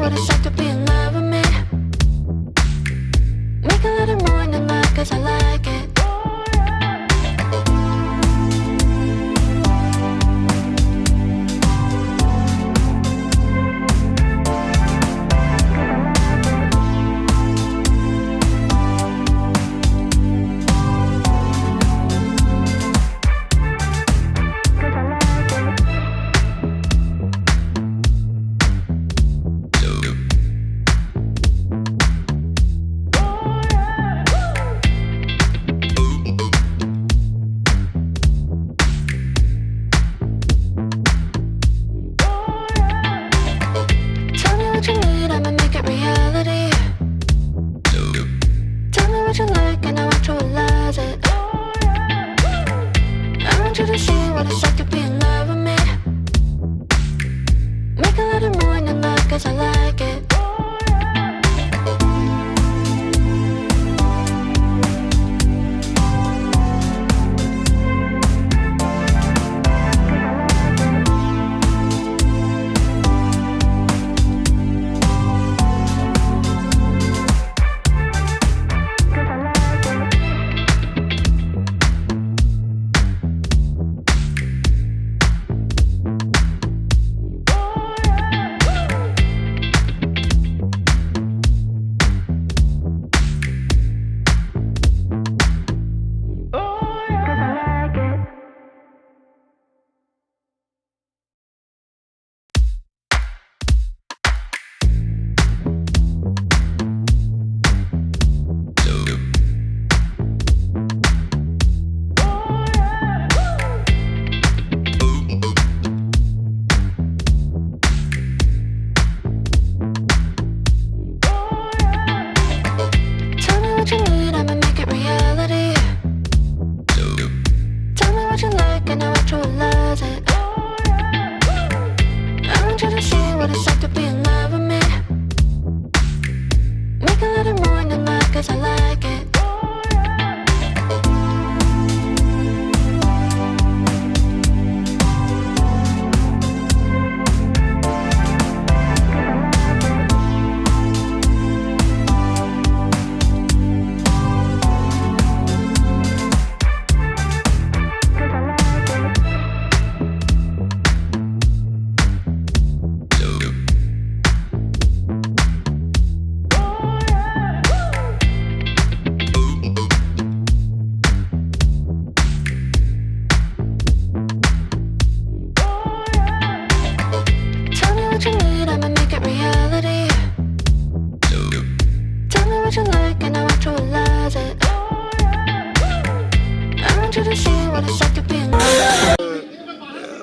what it's like to be in love with me. Make a little morning love 'cause I like it.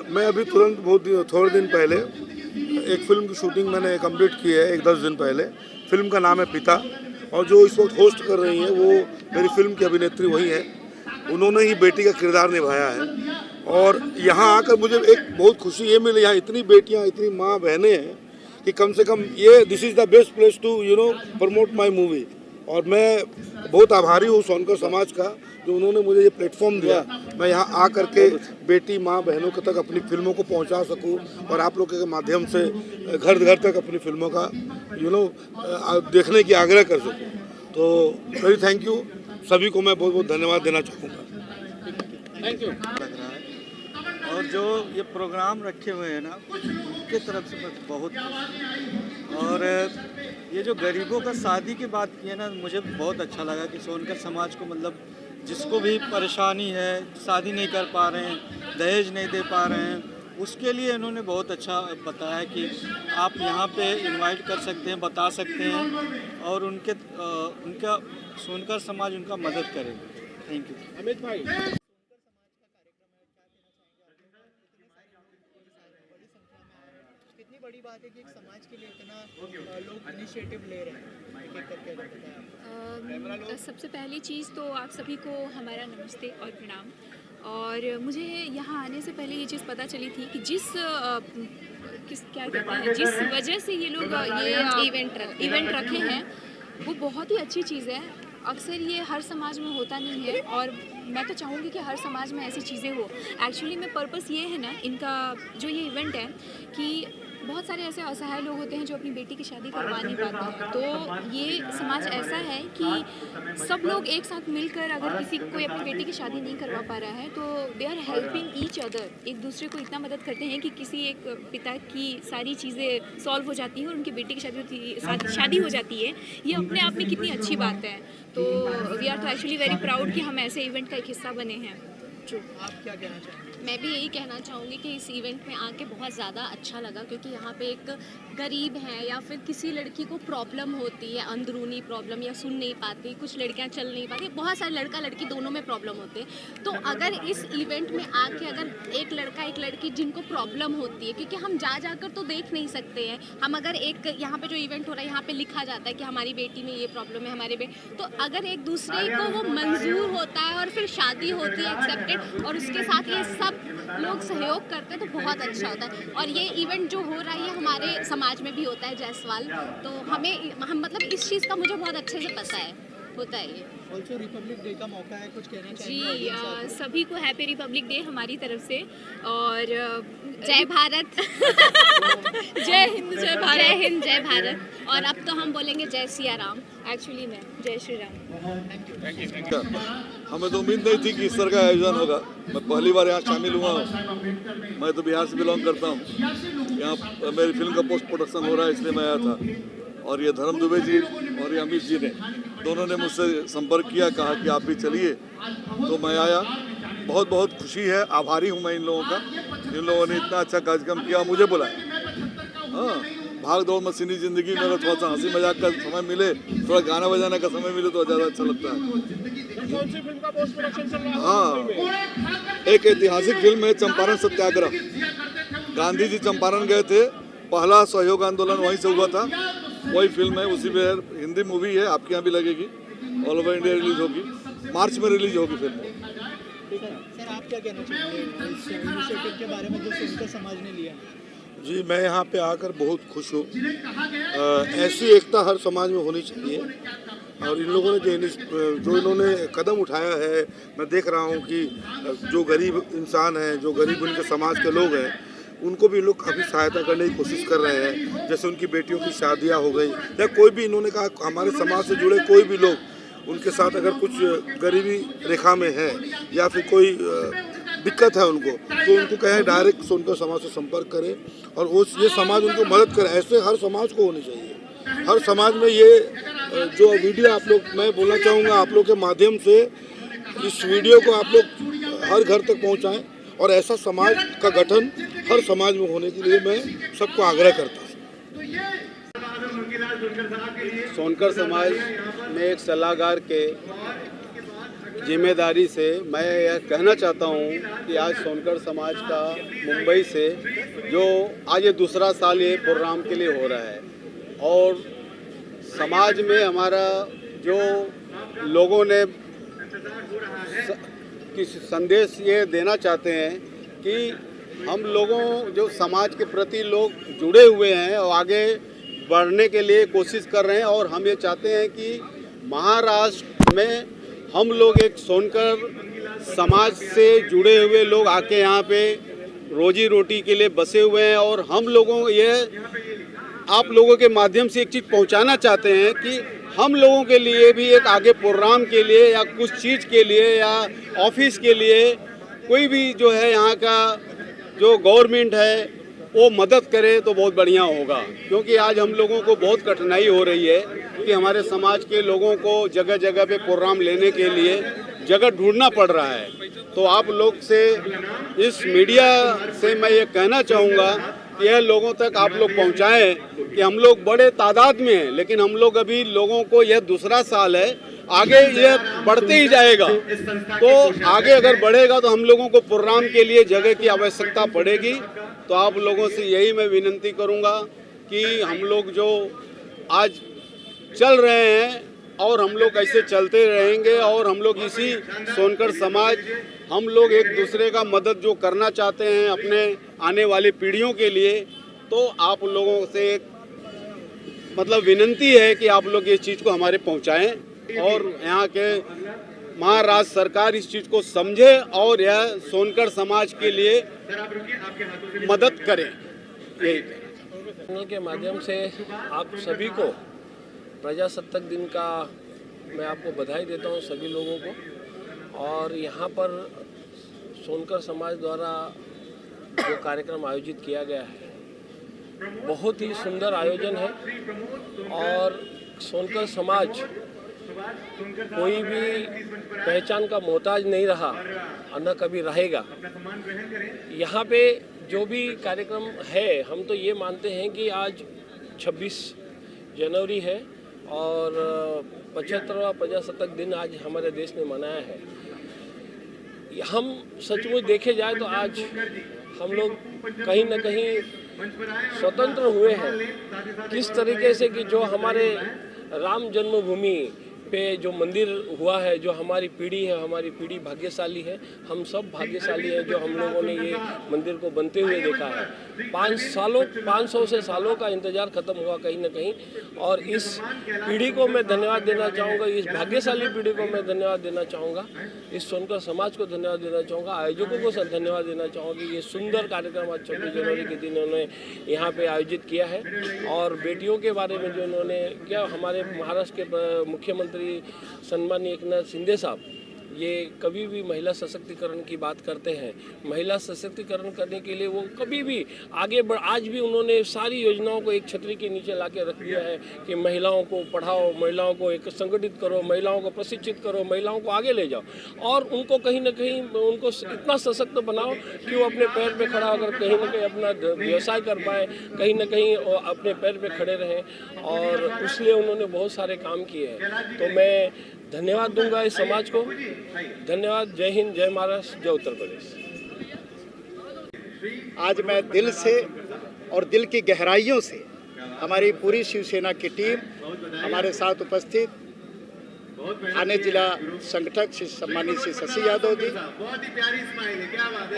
मैं अभी तुरंत थोड़े दिन पहले एक फिल्म की शूटिंग मैंने कंप्लीट की है, 10 दिन पहले। फिल्म का नाम है पिता, और जो इस वक्त होस्ट कर रही हैं वो मेरी फिल्म की अभिनेत्री वही है। उन्होंने ही बेटी का किरदार निभाया है। और यहाँ आकर मुझे एक बहुत खुशी ये मिली, यहाँ इतनी बेटियाँ, इतनी माँ बहनें हैं कि कम से कम ये this is the best place to promote my movie. और मैं बहुत आभारी हूँ सोनकर समाज का, जो उन्होंने मुझे ये प्लेटफॉर्म दिया। मैं यहाँ आ करके बेटी माँ बहनों तक अपनी फिल्मों को पहुँचा सकूँ, और आप लोगों के माध्यम से घर घर तक अपनी फिल्मों का देखने की आग्रह कर सकूँ। तो वेरी थैंक यू, सभी को मैं बहुत बहुत धन्यवाद देना चाहूँगा। Thank you. लग रहा है, और जो ये प्रोग्राम रखे हुए हैं ना, उनके तरफ से मैं बहुत खुश। और ये जो गरीबों का शादी की बात की है ना, मुझे बहुत अच्छा लगा कि सोनकर समाज को, मतलब जिसको भी परेशानी है, शादी नहीं कर पा रहे हैं, दहेज नहीं दे पा रहे हैं, उसके लिए इन्होंने बहुत अच्छा बताया कि आप यहाँ पे इनवाइट कर सकते हैं, बता सकते हैं, और उनका सोनकर समाज उनका मदद करेगा। Thank you. अमित भाई, कितनी बड़ी बात है कि एक समाज के लिए इतना लोग इनिशिएटिव ले रहे हैं, एक करके बताया। सबसे पहली चीज़ तो आप सभी को हमारा नमस्ते और प्रणाम। और मुझे यहाँ आने से पहले ये चीज़ पता चली थी कि जिस वजह से ये लोग ये इवेंट रखे हैं, वो बहुत ही अच्छी चीज़ है। अक्सर ये हर समाज में होता नहीं है, और मैं तो चाहूँगी कि हर समाज में ऐसी चीज़ें हो। एक्चुअली में पर्पस ये है ना इनका, जो ये इवेंट है, कि बहुत सारे ऐसे असहाय लोग होते हैं जो अपनी बेटी की शादी करवा नहीं पाते हैं। तो ये समाज ऐसा है कि सब लोग एक साथ मिलकर अगर किसी कोई अपनी बेटी की शादी नहीं करवा पा रहा है तो they are helping each other, एक दूसरे को इतना मदद करते हैं कि किसी एक पिता की सारी चीज़ें सॉल्व हो जाती हैं और उनकी बेटी की शादी हो जाती है। ये अपने आप में कितनी अच्छी बात है। तो we are actually very proud कि हम ऐसे इवेंट का एक हिस्सा बने हैं। आप क्या कहना चाहेंगे? मैं भी यही कहना चाहूँगी कि इस इवेंट में आके बहुत ज़्यादा अच्छा लगा, क्योंकि यहाँ पे एक गरीब है या फिर किसी लड़की को प्रॉब्लम होती है, अंदरूनी प्रॉब्लम, या सुन नहीं पाती, कुछ लड़कियाँ चल नहीं पाती, बहुत सारे लड़का लड़की दोनों में प्रॉब्लम होते हैं। तो अगर इस इवेंट में आके अगर एक लड़का एक लड़की जिनको प्रॉब्लम होती है, क्योंकि हम जा कर तो देख नहीं सकते हैं, हम अगर एक यहाँ पे जो इवेंट हो रहा है यहाँ पे लिखा जाता है कि हमारी बेटी में ये प्रॉब्लम है, हमारे तो अगर एक दूसरे को वो मंजूर होता है और फिर शादी होती है एक्सेप्टेड, और उसके साथ ये सब लोग सहयोग करते हैं तो बहुत अच्छा होता है। और ये इवेंट जो हो रहा है ये हमारे समाज में भी होता है जायसवाल, तो हम मतलब इस चीज़ का मुझे बहुत अच्छे से पता है, होता है ये। ऑल्सो रिपब्लिक डे का मौका है, कुछ कहना जी चाहिए? सभी को हैप्पी रिपब्लिक डे हमारी तरफ से, और जय भारत। जय हिंद जय भारत। जय हिंद जय भारत। और अब तो हम बोलेंगे जय सिया राम। एक्चुअली में जय श्री राम। हमें तो उम्मीद नहीं थी कि इस तरह का आयोजन होगा। मैं पहली बार यहाँ शामिल हुआ हूँ। मैं तो बिहार से बिलोंग करता हूँ। यहाँ मेरी फिल्म का पोस्ट प्रोडक्शन हो रहा है, इसलिए मैं आया था। और ये धर्म दुबे जी और ये अमित जी ने दोनों ने मुझसे संपर्क किया, कहा कि आप भी चलिए, तो मैं आया। बहुत बहुत खुशी है, आभारी हूँ मैं इन लोगों का, इन लोगों ने इतना अच्छा कार्यक्रम किया, मुझे बुलाया। हाँ, भाग दौड़ मशीनी ज़िंदगी में अगर थोड़ा सा हंसी मजाक का समय मिले, थोड़ा गाना बजाने का समय मिले तो ज़्यादा अच्छा लगता है। कौन सी फिल्म का पोस्ट प्रोडक्शन चल रहा है? हाँ, एक ऐतिहासिक फिल्म है चंपारण सत्याग्रह। गांधी जी चंपारण गए थे, पहला सहयोग आंदोलन वहीं से हुआ था, वही फिल्म है। उसी में हिंदी मूवी है, आपके यहाँ भी लगेगी, ऑल ओवर इंडिया रिलीज होगी, मार्च में रिलीज होगी फिल्म। ठीक है सर, आप क्या कहना चाहेंगे इस इनिशिएटिव के बारे में जो सोनकर समाज ने लिया? जी, मैं यहाँ पे आकर बहुत खुश हूँ। ऐसी एकता हर समाज में होनी चाहिए, और इन लोगों ने जो इन्होंने कदम उठाया है, मैं देख रहा हूँ कि जो गरीब इंसान हैं, जो गरीब उनके समाज के लोग हैं, उनको भी लोग काफ़ी सहायता करने की कोशिश कर रहे हैं। जैसे उनकी बेटियों की शादियाँ हो गई, या कोई भी, इन्होंने कहा हमारे समाज से जुड़े कोई भी लोग, उनके साथ अगर कुछ गरीबी रेखा में है या फिर कोई दिक्कत है उनको, तो उनको कहें डायरेक्ट सोनकर समाज से संपर्क करें और वो ये समाज उनको मदद करे। ऐसे हर समाज को होनी चाहिए। हर समाज में ये जो वीडियो आप लोग, मैं बोलना चाहूँगा आप लोग के माध्यम से, इस वीडियो को आप लोग हर घर तक पहुँचाएँ, और ऐसा समाज का गठन हर समाज में होने के लिए मैं सबको आग्रह करता हूँ। सोनकर समाज में एक सलाहकार के जिम्मेदारी से मैं यह कहना चाहता हूँ कि आज सोनकर समाज का मुंबई से जो आज ये दूसरा साल ये प्रोग्राम के लिए हो रहा है, और समाज में हमारा जो लोगों ने संदेश ये देना चाहते हैं कि हम लोगों जो समाज के प्रति लोग जुड़े हुए हैं और आगे बढ़ने के लिए कोशिश कर रहे हैं, और हम ये चाहते हैं कि महाराष्ट्र में हम लोग एक सोनकर समाज से जुड़े हुए लोग आके यहाँ पे रोजी रोटी के लिए बसे हुए हैं, और हम लोगों ये आप लोगों के माध्यम से एक चीज़ पहुँचाना चाहते हैं कि हम लोगों के लिए भी एक आगे प्रोग्राम के लिए या कुछ चीज़ के लिए या ऑफिस के लिए कोई भी जो है यहाँ का जो गवर्नमेंट है वो मदद करे तो बहुत बढ़िया होगा। क्योंकि आज हम लोगों को बहुत कठिनाई हो रही है कि हमारे समाज के लोगों को जगह जगह पे प्रोग्राम लेने के लिए जगह ढूंढना पड़ रहा है। तो आप लोग से, इस मीडिया से मैं ये कहना चाहूँगा कि यह लोगों तक आप लोग पहुँचाएँ कि हम लोग बड़े तादाद में हैं, लेकिन हम लोग अभी लोगों को, यह दूसरा साल है, आगे ये बढ़ते ही जाएगा। तो आगे अगर बढ़ेगा तो हम लोगों को प्रोग्राम के लिए जगह की आवश्यकता पड़ेगी। तो आप लोगों से यही मैं विनती करूंगा कि हम लोग जो आज चल रहे हैं और हम लोग ऐसे चलते रहेंगे, और हम लोग इसी सोनकर समाज, हम लोग एक दूसरे का मदद जो करना चाहते हैं अपने आने वाली पीढ़ियों के लिए, तो आप लोगों से मतलब विनती है कि आप लोग इस चीज़ को हमारे पहुंचाएं, और यहाँ के महाराष्ट्र सरकार इस चीज़ को समझे और यह सोनकर समाज के लिए मदद करे। यही चैनल के माध्यम से आप सभी को प्रजासत्ताक दिन का मैं आपको बधाई देता हूं, सभी लोगों को। और यहाँ पर सोनकर समाज द्वारा जो कार्यक्रम आयोजित किया गया है बहुत ही सुंदर आयोजन है और सोनकर समाज कोई भी पहचान का मोहताज नहीं रहा और न कभी रहेगा। यहाँ पे जो भी कार्यक्रम है हम तो ये मानते हैं कि आज 26 जनवरी है और 75वां प्रजासत्ताक दिन आज हमारे देश ने मनाया है। हम सचमुच देखे जाए तो आज हम लोग कहीं न कहीं स्वतंत्र हुए हैं। किस तरीके से कि जो हमारे राम जन्मभूमि पे जो मंदिर हुआ है, जो हमारी पीढ़ी है, हमारी पीढ़ी भाग्यशाली है। हम सब भाग्यशाली हैं जो हम लोगों ने ये मंदिर को बनते हुए देखा है। 500 से सालों का इंतज़ार ख़त्म हुआ कहीं ना कहीं। और इस पीढ़ी को मैं धन्यवाद देना चाहूँगा, इस भाग्यशाली पीढ़ी को मैं धन्यवाद देना चाहूँगा, इस सोनकर समाज को धन्यवाद देना चाहूँगा, आयोजकों को धन्यवाद देना चाहूँगा कि ये सुंदर कार्यक्रम आज 26 जनवरी के दिन उन्होंने यहाँ पे आयोजित किया है। और बेटियों के बारे में जो उन्होंने किया, हमारे महाराष्ट्र के मुख्यमंत्री सम्मानीय एकनाथ शिंदे साहब ये कभी भी महिला सशक्तिकरण की बात करते हैं। महिला सशक्तिकरण करने के लिए वो कभी भी आगे बढ़, आज भी उन्होंने सारी योजनाओं को एक छतरी के नीचे ला के रख दिया है कि महिलाओं को पढ़ाओ, महिलाओं को एक संगठित करो, महिलाओं को प्रशिक्षित करो, महिलाओं को आगे ले जाओ और उनको कहीं ना कहीं उनको इतना सशक्त बनाओ कि वो अपने पैर पे खड़ा होकर कहीं ना कहीं अपना व्यवसाय कर पाए, कहीं ना कहीं अपने पैर पे खड़े रहें। और इसलिए उन्होंने बहुत सारे काम किए हैं। तो मैं धन्यवाद दूंगा इस समाज को। धन्यवाद। जय हिंद, जय महाराष्ट्र, जय उत्तर प्रदेश। आज मैं दिल से और दिल की गहराइयों से हमारी पूरी शिवसेना की टीम, हमारे साथ उपस्थित थाने जिला संगठक श्री सम्मानित श्री शशि यादव जी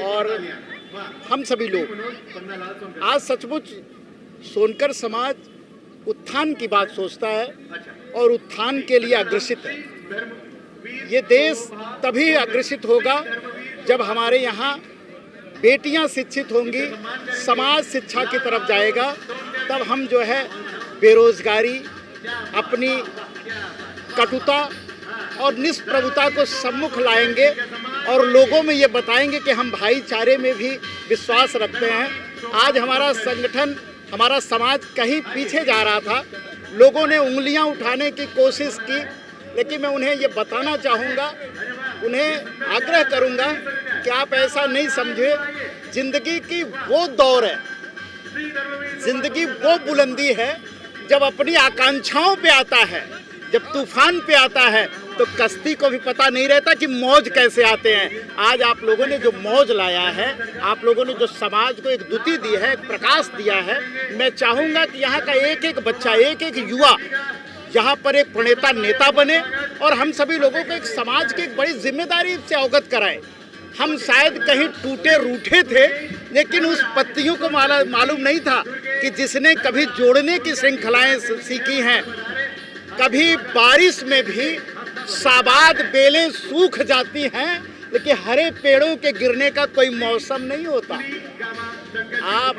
और हम सभी लोग आज सचमुच सोनकर समाज उत्थान की बात सोचता है और उत्थान के लिए अग्रसित है। ये देश तभी अग्रसित होगा जब हमारे यहाँ बेटियां शिक्षित होंगी, समाज शिक्षा की तरफ जाएगा, तब हम जो है बेरोजगारी, अपनी कटुता और निष्प्रभुता को सम्मुख लाएंगे और लोगों में ये बताएंगे कि हम भाईचारे में भी विश्वास रखते हैं। आज हमारा संगठन, हमारा समाज कहीं पीछे जा रहा था, लोगों ने उंगलियां उठाने की कोशिश की, लेकिन मैं उन्हें ये बताना चाहूँगा, उन्हें आग्रह करूँगा कि आप ऐसा नहीं समझे। जिंदगी की वो दौर है, जिंदगी वो बुलंदी है जब अपनी आकांक्षाओं पे आता है, जब तूफान पे आता है तो कश्ती को भी पता नहीं रहता कि मौज कैसे आते हैं। आज आप लोगों ने जो मौज लाया है, आप लोगों ने जो समाज को एक द्युति दी है, एक प्रकाश दिया है, मैं चाहूँगा कि यहाँ का एक एक बच्चा, एक एक युवा यहाँ पर एक प्रणेता नेता बने और हम सभी लोगों को एक समाज की एक बड़ी जिम्मेदारी से अवगत कराएं। हम शायद कहीं टूटे रूठे थे, लेकिन उस पत्तियों को मालूम नहीं था कि जिसने कभी जोड़ने की श्रृंखलाएं सीखी हैं, कभी बारिश में भी साबाद बेलें सूख जाती हैं, लेकिन हरे पेड़ों के गिरने का कोई मौसम नहीं होता। आप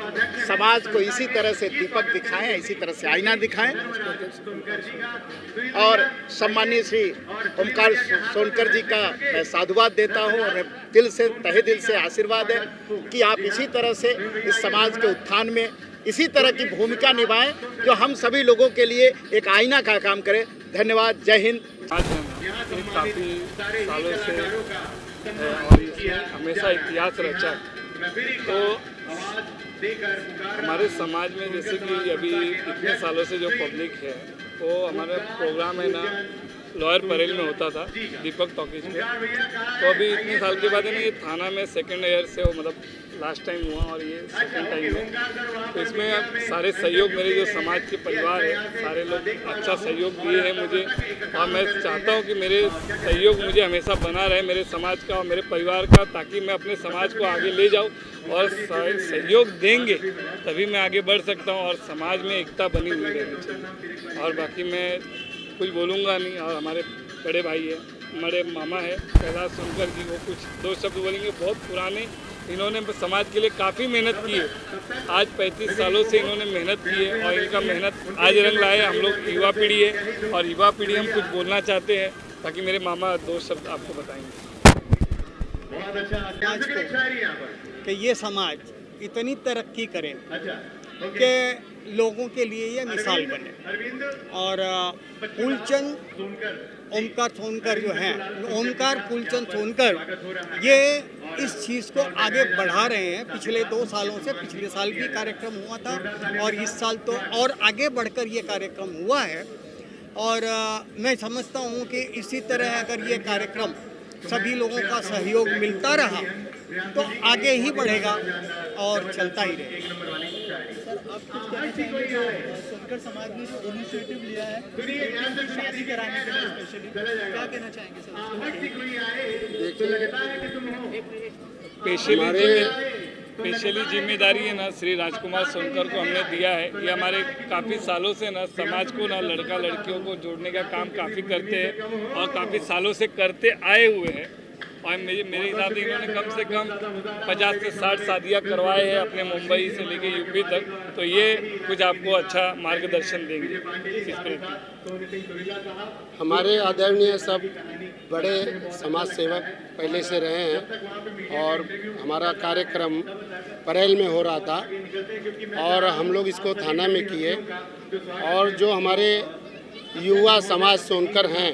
समाज को इसी तरह से दीपक दिखाएं, इसी तरह से आईना दिखाएं। और सम्मानीय श्री ओमकार सोनकर जी का मैं साधुवाद देता हूं और दिल से, तहे दिल से आशीर्वाद है कि आप इसी तरह से इस समाज के उत्थान में इसी तरह की भूमिका निभाएं जो हम सभी लोगों के लिए एक आईना का काम करे। धन्यवाद। जय हिंद। आज काफ़ी सालों से और इसने हमेशा इतिहास रचा। तो हमारे समाज में जैसे कि अभी इतने सालों से जो पब्लिक है, वो हमारा प्रोग्राम है ना लॉयर परेल में होता था, दीपक टॉकीज में। तो अभी इतने साल के बाद है ना ये थाना में सेकंड ईयर से वो मतलब लास्ट टाइम हुआ और ये सेकंड टाइम है। तो इसमें सारे सहयोग, मेरे जो समाज के परिवार है, सारे लोग अच्छा सहयोग दिए हैं मुझे और मैं चाहता हूँ कि मेरे सहयोग मुझे हमेशा बना रहे, मेरे समाज का और मेरे परिवार का, ताकि मैं अपने समाज को आगे ले जाऊँ। और सहयोग देंगे तभी मैं आगे बढ़ सकता हूँ और समाज में एकता बनी हुई रहनी चाहिए। और बाकी मैं कुछ बोलूँगा नहीं। और हमारे बड़े भाई हैं, हमारे मामा है कैलाश सोनकर जी, वो कुछ दो शब्द बोलेंगे। बहुत पुराने इन्होंने समाज के लिए काफ़ी मेहनत की है। आज 35 सालों से इन्होंने मेहनत की है और इनका मेहनत आज रंग लाए। हम लोग युवा पीढ़ी है और युवा पीढ़ी हम कुछ बोलना चाहते हैं, ताकि मेरे मामा 2 शब्द आपको बताएंगे। समाज को कि ये समाज इतनी तरक्की करे कि लोगों के लिए ये मिसाल बने। और फूलचंद ओमकार सोनकर जो हैं, ओमकार फूलचंद सोनकर ये इस चीज़ को आगे बढ़ा रहे हैं। पिछले 2 सालों से, पिछले साल भी कार्यक्रम हुआ था और इस साल तो और आगे बढ़कर ये कार्यक्रम हुआ है। और मैं समझता हूँ कि इसी तरह अगर ये कार्यक्रम सभी लोगों का सहयोग मिलता रहा तो आगे ही बढ़ेगा और चलता ही रहेगा। सर, आप कुछ कहना चाहेंगे जो सोनकर समाज ने जो इनिशिएटिव लिया है शादी कराने के लिए स्पेशली, क्या कहना चाहेंगे सर? स्पेशली जिम्मेदारी है ना श्री राजकुमार सोनकर को हमने दिया है। ये हमारे काफ़ी सालों से ना समाज को ना लड़का लड़कियों को जोड़ने का काम काफ़ी करते हैं और काफ़ी सालों से करते आए हुए हैं। और मेरे हिसाब से इन्होंने कम से कम 50 से 60 शादियाँ करवाए हैं अपने मुंबई से लेके यूपी तक। तो ये कुछ आपको अच्छा मार्गदर्शन देंगे इस पर। हमारे आदरणीय सब बड़े समाज सेवक पहले से रहे हैं और हमारा कार्यक्रम परेल में हो रहा था और हम लोग इसको थाना में किए। और जो हमारे युवा समाज सोनकर हैं,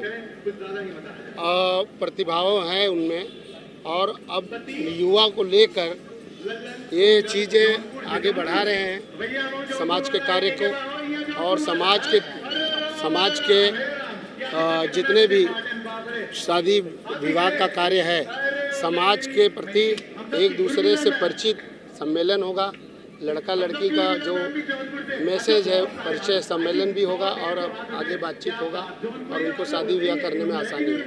प्रतिभाओं हैं उनमें, और अब युवा को लेकर ये चीज़ें आगे बढ़ा रहे हैं समाज के कार्य को। और समाज के जितने भी शादी विवाह का कार्य है, समाज के प्रति एक दूसरे से परिचित सम्मेलन होगा। लड़का लड़की का जो मैसेज है, परिचय सम्मेलन भी होगा और आगे बातचीत होगा और उनको शादी ब्याह करने में आसानी होगी।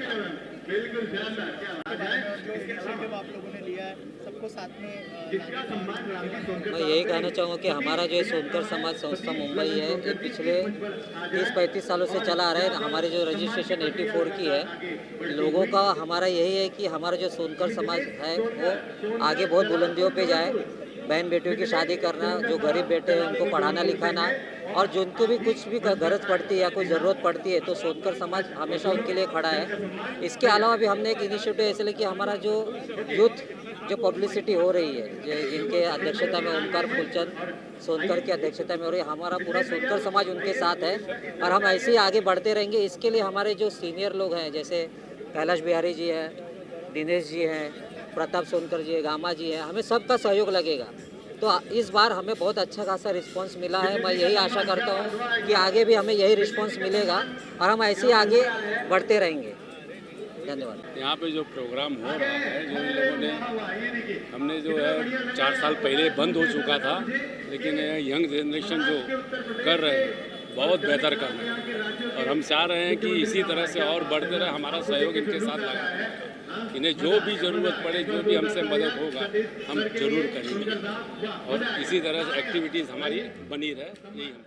मैं यही कहना चाहूँगा कि हमारा जो सोनकर समाज संस्था मुंबई है, ये पिछले 30-35 सालों से चला आ रहा है। हमारे जो रजिस्ट्रेशन 84 की है, लोगों का हमारा यही है कि हमारा जो सोनकर समाज है वो आगे बहुत बुलंदियों पे जाए। बहन बेटियों की शादी करना, जो गरीब बेटे हैं उनको पढ़ाना लिखाना, और जिनको भी कुछ भी गरज पड़ती है या कोई ज़रूरत पड़ती है तो सोनकर समाज हमेशा उनके लिए खड़ा है। इसके अलावा भी हमने एक इनिशिएटिव ऐसे लिया कि हमारा जो यूथ जो पब्लिसिटी हो रही है, जिनके अध्यक्षता में ओमकार फूलचंद सोनकर की अध्यक्षता में हो रही है, हमारा पूरा सोनकर समाज उनके साथ है और हम ऐसे ही आगे बढ़ते रहेंगे। इसके लिए हमारे जो सीनियर लोग हैं, जैसे कैलाश बिहारी जी हैं, दिनेश जी हैं, प्रताप सोनकर जी है, गामा जी है, हमें सबका सहयोग लगेगा। तो इस बार हमें बहुत अच्छा खासा रिस्पांस मिला है। मैं यही आशा करता हूँ कि आगे भी हमें यही रिस्पांस मिलेगा और हम ऐसे ही आगे बढ़ते रहेंगे। धन्यवाद। यहाँ पे जो प्रोग्राम हो रहा है, जो इन लोगों ने, हमने जो है 4 साल पहले बंद हो चुका था, लेकिन यंग जनरेशन जो कर रहे हैं बहुत बेहतर कर रहे हैं और हम चाह रहे हैं कि इसी तरह से और बढ़ते रहे। हमारा सहयोग इनके साथ लगा है। इन्हें जो भी ज़रूरत पड़े, जो भी हमसे मदद होगा, हम जरूर करेंगे और इसी तरह से एक्टिविटीज़ हमारी बनी रहे, यही हम